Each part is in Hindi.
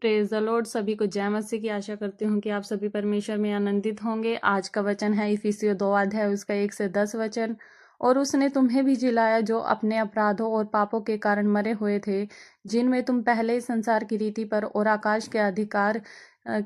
Praise the Lord. सभी को जय मसीह की। आशा करती हूँ कि आप सभी परमेश्वर में आनंदित होंगे। आज का वचन है इफिसियों 2 अध्याय उसका 1 से 10 वचन। और उसने तुम्हें भी जिलाया जो अपने अपराधों और पापों के कारण मरे हुए थे, जिनमें तुम पहले संसार की रीति पर और आकाश के अधिकार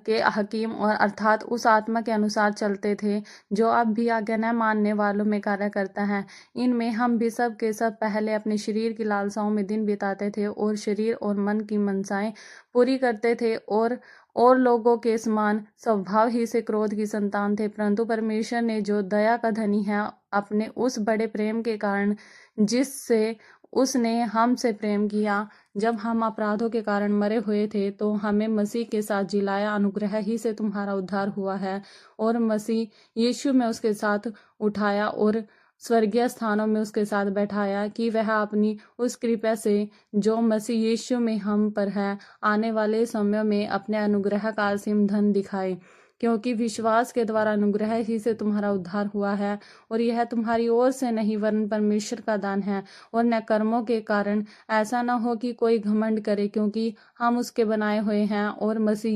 के हकीम और अर्थात उस आत्मा के अनुसार चलते थे जो अब भी आज्ञा न मानने वालों में कार्य करता है। इनमें हम भी सब के सब पहले अपने शरीर की लालसाओं में दिन बिताते थे और शरीर और मन की मनसाएं पूरी करते थे और लोगों के समान स्वभाव ही से क्रोध की संतान थे। परंतु परमेश्वर ने जो दया का धनी है, अपने उस बड़े प्रेम के कारण जिससे उसने हमसे प्रेम किया, जब हम अपराधों के कारण मरे हुए थे तो हमें मसीह के साथ जिलाया। अनुग्रह ही से तुम्हारा उद्धार हुआ है और मसीह यीशु में उसके साथ उठाया और स्वर्गीय स्थानों में उसके साथ बैठाया कि वह अपनी उस कृपा से जो मसीह यीशु में हम पर है आने वाले समय में अपने अनुग्रह का असीम धन दिखाए। क्योंकि विश्वास के द्वारा अनुग्रह ही से तुम्हारा उद्धार हुआ है और यह तुम्हारी ओर से नहीं वरन परमेश्वर का दान है और न कर्मों के कारण, ऐसा न हो कि कोई घमंड करे। क्योंकि हम उसके बनाए हुए हैं और मसीह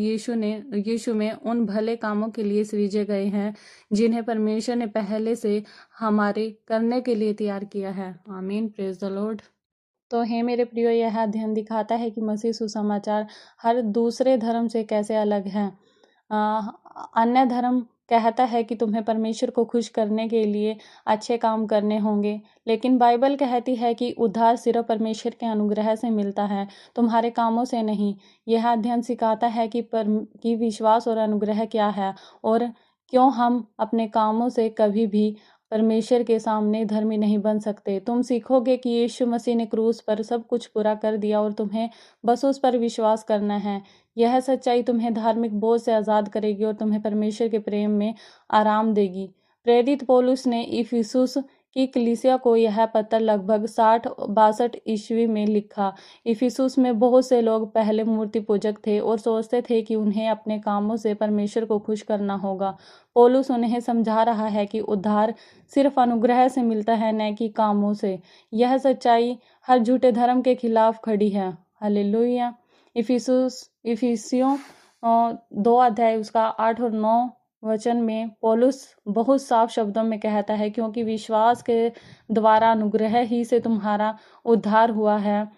यीशु में उन भले कामों के लिए सृजे गए हैं जिन्हें परमेश्वर ने पहले से हमारे करने के लिए तैयार किया है। आमीन। Praise the Lord. तो हे मेरे प्रियो, यह अध्ययन दिखाता है कि मसीह सुसमाचार हर दूसरे धर्म से कैसे अलग है। अन्य धर्म कहता है कि तुम्हें परमेश्वर को खुश करने के लिए अच्छे काम करने होंगे, लेकिन बाइबल कहती है कि उद्धार सिर्फ परमेश्वर के अनुग्रह से मिलता है, तुम्हारे कामों से नहीं। यह अध्ययन सिखाता है कि विश्वास और अनुग्रह क्या है और क्यों हम अपने कामों से कभी भी परमेश्वर के सामने धर्मी नहीं बन सकते। तुम सीखोगे कि यीशु मसीह ने क्रूस पर सब कुछ पूरा कर दिया और तुम्हें बस उस पर विश्वास करना है। यह सच्चाई तुम्हें धार्मिक बोझ से आज़ाद करेगी और तुम्हें परमेश्वर के प्रेम में आराम देगी। प्रेरित पौलुस ने इफिसुस की कलीसिया को यह पत्र लगभग 60-62 ईस्वी में लिखा। इफिसुस में बहुत से लोग पहले मूर्ति पूजक थे और सोचते थे कि उन्हें अपने कामों से परमेश्वर को खुश करना होगा। पौलुस उन्हें समझा रहा है कि उद्धार सिर्फ अनुग्रह से मिलता है, न कि कामों से। यह सच्चाई हर झूठे धर्म के खिलाफ खड़ी है। हालेलुया। इफिसियों 2 अध्याय उसका 8 और 9 वचन में पौलुस बहुत साफ शब्दों में कहता है, क्योंकि विश्वास के द्वारा अनुग्रह ही से तुम्हारा उद्धार हुआ है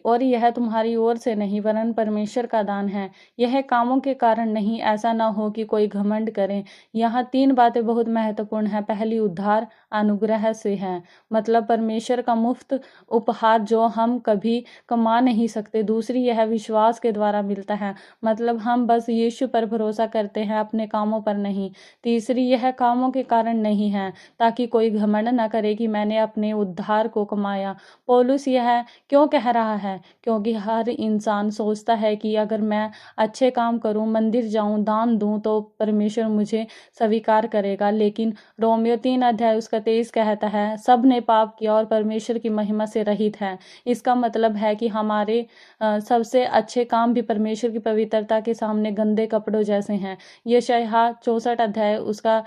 और यह तुम्हारी ओर से नहीं वरन परमेश्वर का दान है, यह कामों के कारण नहीं, ऐसा न हो कि कोई घमंड करे। यहाँ 3 बातें बहुत महत्वपूर्ण हैं। पहली, उद्धार अनुग्रह से है, मतलब परमेश्वर का मुफ्त उपहार जो हम कभी कमा नहीं सकते। दूसरी, यह विश्वास के द्वारा मिलता है, मतलब हम बस यीशु पर भरोसा करते हैं, अपने कामों पर नहीं। तीसरी, यह कामों के कारण नहीं है ताकि कोई घमंड न करे कि मैंने अपने उद्धार को कमाया। पौलुस यह क्यों कह रहा है? क्योंकि हर इंसान सोचता है कि अगर मैं अच्छे काम करूं, मंदिर जाऊं, दान दूं तो परमेश्वर मुझे स्वीकार करेगा। लेकिन रोमियो 3 अध्याय उसका 23 कहता है, सब ने पाप किया और परमेश्वर की महिमा से रहित है। इसका मतलब है कि हमारे सबसे अच्छे काम भी परमेश्वर की पवित्रता के सामने गंदे कपड़ों जैसे हैं। यशायाह 64 अध्याय उसका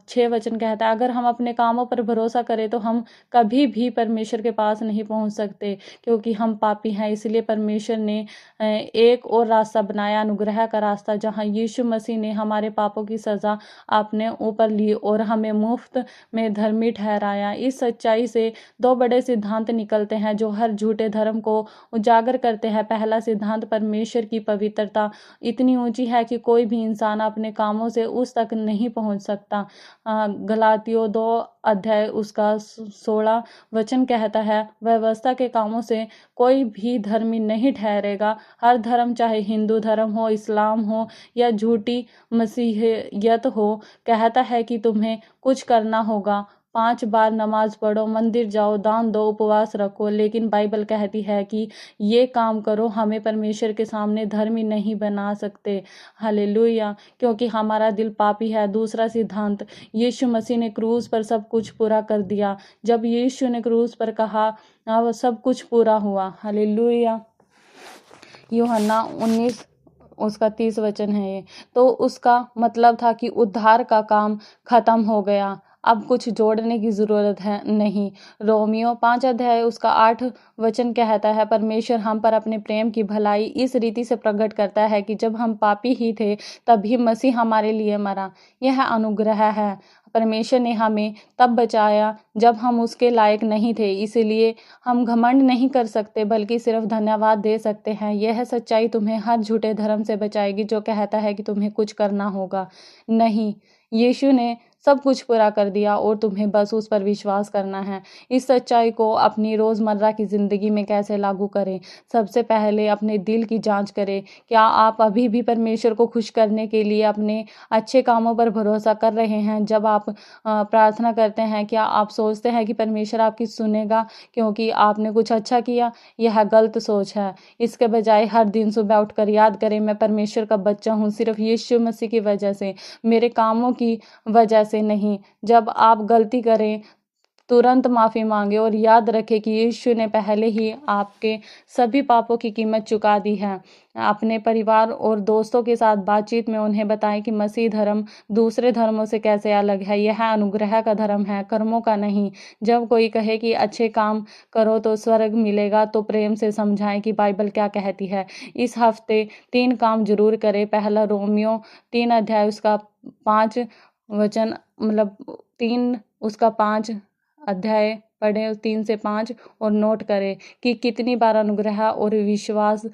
6 वचन कहता है, अगर हम अपने कामों पर भरोसा करें तो हम कभी भी परमेश्वर के पास नहीं पहुंच सकते, क्योंकि हम पापी हैं। इसलिए परमेश्वर ने एक और रास्ता बनाया, अनुग्रह का रास्ता, जहां यीशु मसीह ने हमारे पापों की सजा अपने ऊपर ली और हमें मुफ्त में धर्मी ठहराया। इस सच्चाई से 2 बड़े सिद्धांत निकलते हैं जो हर झूठे धर्म को उजागर करते हैं। पहला सिद्धांत, परमेश्वर की पवित्रता इतनी ऊंची है कि कोई भी इंसान अपने कामों से उस तक नहीं पहुंच सकता। गलातियों 2 अध्याय उसका 16 वचन कहता है, व्यवस्था के कामों से कोई भी धर्मी नहीं ठहरेगा। हर धर्म, चाहे हिंदू धर्म हो, इस्लाम हो या झूठी मसीहियत हो, कहता है कि तुम्हें कुछ करना होगा। 5 बार नमाज पढ़ो, मंदिर जाओ, दान दो, उपवास रखो। लेकिन बाइबल कहती है कि ये काम करो हमें परमेश्वर के सामने धर्मी नहीं बना सकते। हालेलुया। क्योंकि हमारा दिल पापी है। दूसरा सिद्धांत, यीशु मसीह ने क्रूस पर सब कुछ पूरा कर दिया। जब यीशु ने क्रूस पर कहा वो सब कुछ पूरा हुआ। हालेलुया। यूहन्ना 19 उसका 30 वचन है ये। तो उसका मतलब था कि उद्धार का काम खत्म हो गया। अब कुछ जोड़ने की ज़रूरत है नहीं। रोमियो 5 अध्याय उसका 8 वचन कहता है, परमेश्वर हम पर अपने प्रेम की भलाई इस रीति से प्रकट करता है कि जब हम पापी ही थे तभी मसीह हमारे लिए मरा। यह अनुग्रह है। परमेश्वर ने हमें तब बचाया जब हम उसके लायक नहीं थे, इसलिए हम घमंड नहीं कर सकते बल्कि सिर्फ धन्यवाद दे सकते हैं। यह सच्चाई तुम्हें हर झूठे धर्म से बचाएगी जो कहता है कि तुम्हें कुछ करना होगा। नहीं, यीशु ने सब कुछ पूरा कर दिया और तुम्हें बस उस पर विश्वास करना है। इस सच्चाई को अपनी रोज़मर्रा की ज़िंदगी में कैसे लागू करें? सबसे पहले अपने दिल की जांच करें। क्या आप अभी भी परमेश्वर को खुश करने के लिए अपने अच्छे कामों पर भरोसा कर रहे हैं? जब आप प्रार्थना करते हैं, क्या आप सोचते हैं कि परमेश्वर आपकी सुनेगा क्योंकि आपने कुछ अच्छा किया? यह गलत सोच है। इसके बजाय हर दिन सुबह उठकर याद करें, मैं परमेश्वर का बच्चा हूँ सिर्फ यीशु मसीह की वजह से, मेरे कामों की वजह से नहीं। जब आप गलती करें तुरंत माफ़ी मांगे और याद रखें कि यीशु ने पहले ही आपके सभी पापों की कीमत चुका दी है। अपने परिवार और दोस्तों के साथ बातचीत में उन्हें बताएं कि मसीह धर्म दूसरे धर्मों से कैसे अलग है। यह अनुग्रह का धर्म है, कर्मों का नहीं। जब कोई कहे कि अच्छे काम करो तो स्वर्ग मिलेगा, तो प्रेम से समझाएं कि बाइबल क्या कहती है। इस हफ्ते 3 काम जरूर करें। पहला, रोमियो 3 अध्याय उसका 5 वचन, मतलब 3 उसका 5 अध्याय पढ़ें 3 से 5 और नोट करें कि कितनी बार अनुग्रह और विश्वास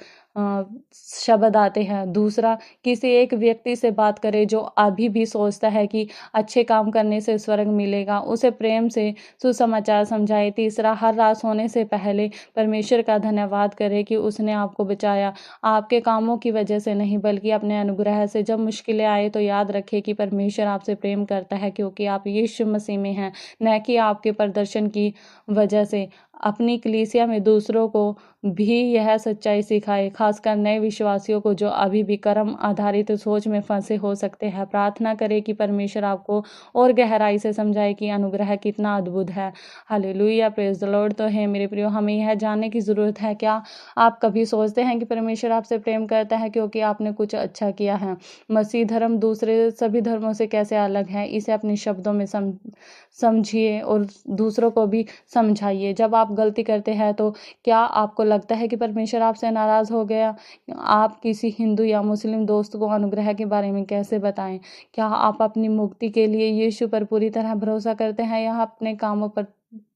शब्द आते हैं। दूसरा, किसी एक व्यक्ति से बात करें जो अभी भी सोचता है कि अच्छे काम करने से स्वर्ग मिलेगा, उसे प्रेम से सुसमाचार समझाएं। तीसरा, हर रात सोने से पहले परमेश्वर का धन्यवाद करें कि उसने आपको बचाया, आपके कामों की वजह से नहीं बल्कि अपने अनुग्रह से। जब मुश्किलें आए तो याद रखें कि परमेश्वर आपसे प्रेम करता है क्योंकि आप यीशु मसीह में हैं, न कि आपके प्रदर्शन की वजह से। अपनी कलीसिया में दूसरों को भी यह सच्चाई सिखाए, खासकर नए विश्वासियों को जो अभी भी कर्म आधारित सोच में फंसे हो सकते हैं। प्रार्थना करें कि परमेश्वर आपको और गहराई से समझाए कि अनुग्रह कितना अद्भुत है। Hallelujah, praise the Lord. तो है मेरे प्रियो, हमें यह जानने की ज़रूरत है, क्या आप कभी सोचते हैं कि परमेश्वर आपसे प्रेम करता है क्योंकि आपने कुछ अच्छा किया है? मसीह धर्म दूसरे सभी धर्मों से कैसे अलग है, इसे अपने शब्दों में समझिए और दूसरों को भी समझाइए। जब आप गलती करते हैं तो क्या आपको लगता है कि परमेश्वर आपसे नाराज़ हो गया? आप किसी हिंदू या मुस्लिम दोस्त को अनुग्रह के बारे में कैसे बताएं? क्या आप अपनी मुक्ति के लिए यीशु पर पूरी तरह भरोसा करते हैं या अपने कामों पर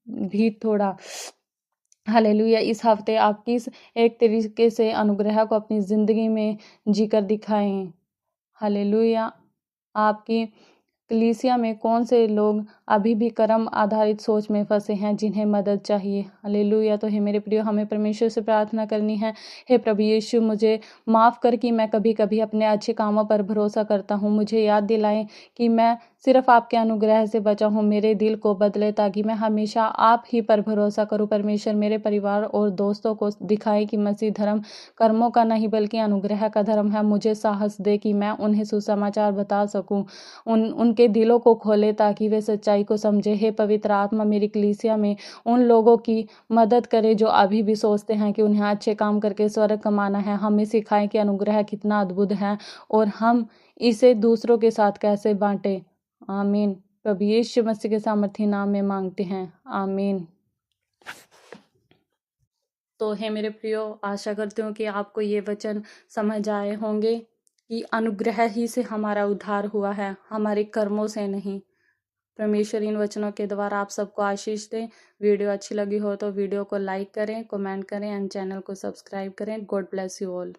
भी थोड़ा? हालेलुया। इस हफ्ते आप किस एक तरीके से अनुग्रह को अपनी ज़िंदगी में जीकर दिखाएं? हालेलुया। आपकी कलीसिया में कौन से लोग अभी भी कर्म आधारित सोच में फंसे हैं जिन्हें मदद चाहिए? हालेलुया। तो हे मेरे प्रियो, हमें परमेश्वर से प्रार्थना करनी है, हे प्रभु यीशु, मुझे माफ़ कर कि मैं कभी कभी अपने अच्छे कामों पर भरोसा करता हूँ। मुझे याद दिलाएं कि मैं सिर्फ आपके अनुग्रह से बचा हूँ। मेरे दिल को बदले ताकि मैं हमेशा आप ही पर भरोसा करूँ। परमेश्वर मेरे परिवार और दोस्तों को दिखाए कि मसीह धर्म कर्मों का नहीं बल्कि अनुग्रह का धर्म है। मुझे साहस दे कि मैं उन्हें सुसमाचार बता सकूं, उनके दिलों को खोले ताकि वे सच्चाई को समझे। हे पवित्र आत्मा, मेरी कलीसिया में उन लोगों की मदद करे जो अभी भी सोचते हैं कि उन्हें अच्छे काम करके स्वर्ग कमाना है। हमें सिखाएं कि अनुग्रह कितना अद्भुत है और हम इसे दूसरों के साथ कैसे बांटें। आमीन। प्रभु यीशु मसीह के सामर्थी नाम में मांगते हैं, आमीन। तो है मेरे प्रियो, आशा करती हूँ कि आपको ये वचन समझ आए होंगे कि अनुग्रह ही से हमारा उद्धार हुआ है, हमारे कर्मों से नहीं। परमेश्वर इन वचनों के द्वारा आप सबको आशीष दें। वीडियो अच्छी लगी हो तो वीडियो को लाइक करें, कमेंट करें एंड चैनल को सब्सक्राइब करें। God bless you all.